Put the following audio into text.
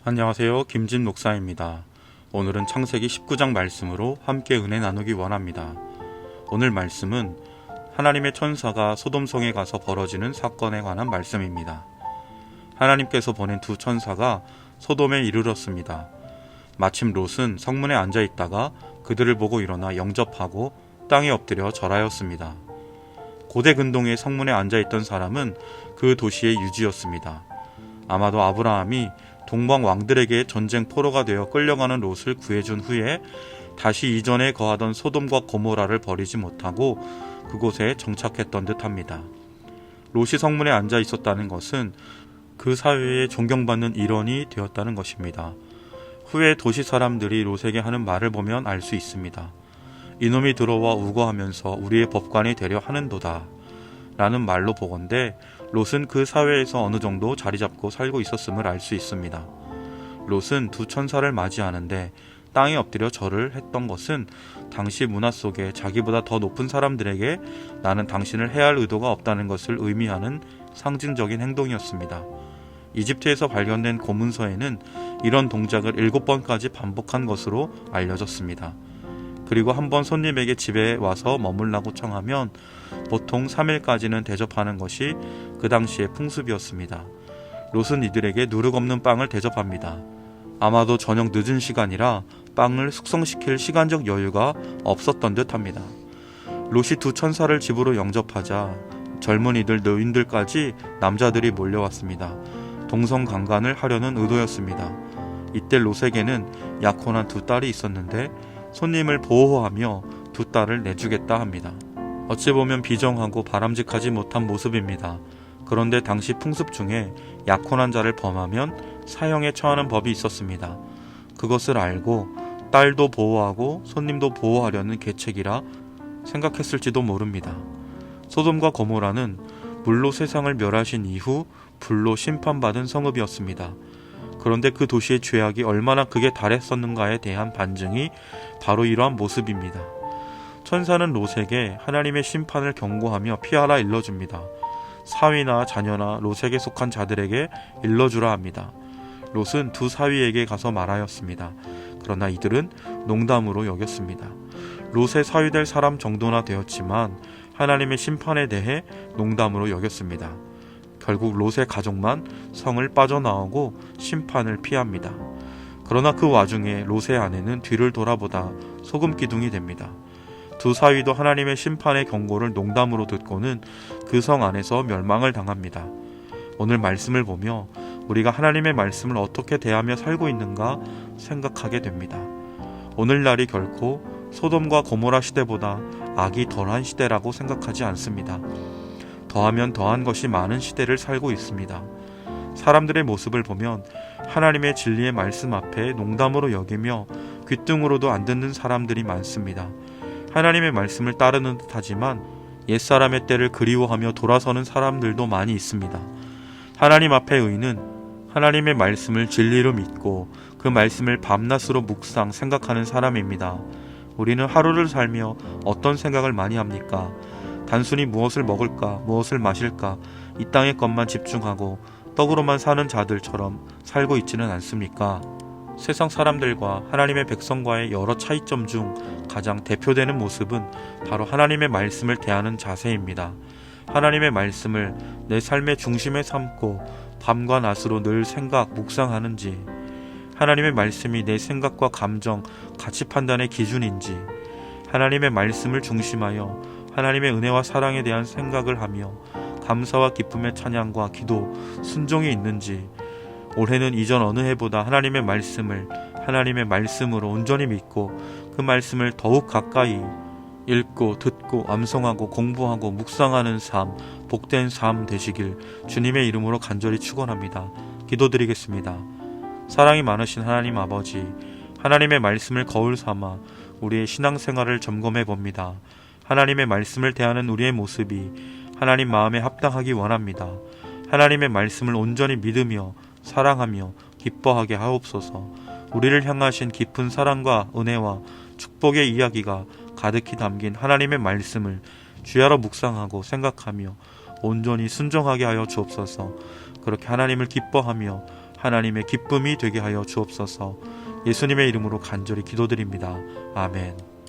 안녕하세요. 김진 목사입니다. 오늘은 창세기 19장 말씀으로 함께 은혜 나누기 원합니다. 오늘 말씀은 하나님의 천사가 소돔성에 가서 벌어지는 사건에 관한 말씀입니다. 하나님께서 보낸 두 천사가 소돔에 이르렀습니다. 마침 롯은 성문에 앉아 있다가 그들을 보고 일어나 영접하고 땅에 엎드려 절하였습니다. 고대 근동의 성문에 앉아 있던 사람은 그 도시의 유지였습니다. 아마도 아브라함이 동방 왕들에게 전쟁 포로가 되어 끌려가는 롯을 구해준 후에 다시 이전에 거하던 소돔과 고모라를 버리지 못하고 그곳에 정착했던 듯합니다. 롯이 성문에 앉아 있었다는 것은 그 사회에 존경받는 일원이 되었다는 것입니다. 후에 도시 사람들이 롯에게 하는 말을 보면 알 수 있습니다. 이놈이 들어와 우거하면서 우리의 법관이 되려 하는도다 라는 말로 보건대 롯은 그 사회에서 어느 정도 자리 잡고 살고 있었음을 알 수 있습니다. 롯은 두 천사를 맞이하는데 땅에 엎드려 절을 했던 것은 당시 문화 속에 자기보다 더 높은 사람들에게 나는 당신을 해할 의도가 없다는 것을 의미하는 상징적인 행동이었습니다. 이집트에서 발견된 고문서에는 이런 동작을 7번까지 반복한 것으로 알려졌습니다. 그리고 한번 손님에게 집에 와서 머물라고 청하면 보통 3일까지는 대접하는 것이 그 당시의 풍습이었습니다. 롯은 이들에게 누룩없는 빵을 대접합니다. 아마도 저녁 늦은 시간이라 빵을 숙성시킬 시간적 여유가 없었던 듯합니다. 롯이 두 천사를 집으로 영접하자 젊은이들, 노인들까지 남자들이 몰려왔습니다. 동성강간을 하려는 의도였습니다. 이때 롯에게는 약혼한 두 딸이 있었는데 손님을 보호하며 두 딸을 내주겠다 합니다. 어찌 보면 비정하고 바람직하지 못한 모습입니다. 그런데 당시 풍습 중에 약혼한 자를 범하면 사형에 처하는 법이 있었습니다. 그것을 알고 딸도 보호하고 손님도 보호하려는 계책이라 생각했을지도 모릅니다. 소돔과 고모라는 물로 세상을 멸하신 이후 불로 심판받은 성읍이었습니다. 그런데 그 도시의 죄악이 얼마나 극에 달했었는가에 대한 반증이 바로 이러한 모습입니다. 천사는 롯에게 하나님의 심판을 경고하며 피하라 일러줍니다. 사위나 자녀나 롯에게 속한 자들에게 일러주라 합니다. 롯은 두 사위에게 가서 말하였습니다. 그러나 이들은 농담으로 여겼습니다. 롯의 사위될 사람 정도나 되었지만 하나님의 심판에 대해 농담으로 여겼습니다. 결국 롯의 가족만 성을 빠져나오고 심판을 피합니다. 그러나 그 와중에 롯의 아내는 뒤를 돌아보다 소금 기둥이 됩니다. 두 사위도 하나님의 심판의 경고를 농담으로 듣고는 그 성 안에서 멸망을 당합니다. 오늘 말씀을 보며 우리가 하나님의 말씀을 어떻게 대하며 살고 있는가 생각하게 됩니다. 오늘날이 결코 소돔과 고모라 시대보다 악이 덜한 시대라고 생각하지 않습니다. 더하면 더한 것이 많은 시대를 살고 있습니다. 사람들의 모습을 보면 하나님의 진리의 말씀 앞에 농담으로 여기며 귓등으로도 안 듣는 사람들이 많습니다. 하나님의 말씀을 따르는 듯하지만 옛사람의 때를 그리워하며 돌아서는 사람들도 많이 있습니다. 하나님 앞에 의는 하나님의 말씀을 진리로 믿고 그 말씀을 밤낮으로 묵상 생각하는 사람입니다. 우리는 하루를 살며 어떤 생각을 많이 합니까? 단순히 무엇을 먹을까, 무엇을 마실까, 이 땅의 것만 집중하고 떡으로만 사는 자들처럼 살고 있지는 않습니까? 세상 사람들과 하나님의 백성과의 여러 차이점 중 가장 대표되는 모습은 바로 하나님의 말씀을 대하는 자세입니다. 하나님의 말씀을 내 삶의 중심에 삼고 밤과 낮으로 늘 생각, 묵상하는지, 하나님의 말씀이 내 생각과 감정, 가치 판단의 기준인지, 하나님의 말씀을 중심하여 하나님의 은혜와 사랑에 대한 생각을 하며 감사와 기쁨의 찬양과 기도, 순종이 있는지, 올해는 이전 어느 해보다 하나님의 말씀을 하나님의 말씀으로 온전히 믿고 그 말씀을 더욱 가까이 읽고 듣고 암송하고 공부하고 묵상하는 삶, 복된 삶 되시길 주님의 이름으로 간절히 축원합니다. 기도드리겠습니다. 사랑이 많으신 하나님 아버지, 하나님의 말씀을 거울 삼아 우리의 신앙생활을 점검해 봅니다. 하나님의 말씀을 대하는 우리의 모습이 하나님 마음에 합당하기 원합니다. 하나님의 말씀을 온전히 믿으며 사랑하며 기뻐하게 하옵소서. 우리를 향하신 깊은 사랑과 은혜와 축복의 이야기가 가득히 담긴 하나님의 말씀을 주야로 묵상하고 생각하며 온전히 순종하게 하여 주옵소서. 그렇게 하나님을 기뻐하며 하나님의 기쁨이 되게 하여 주옵소서. 예수님의 이름으로 간절히 기도드립니다. 아멘.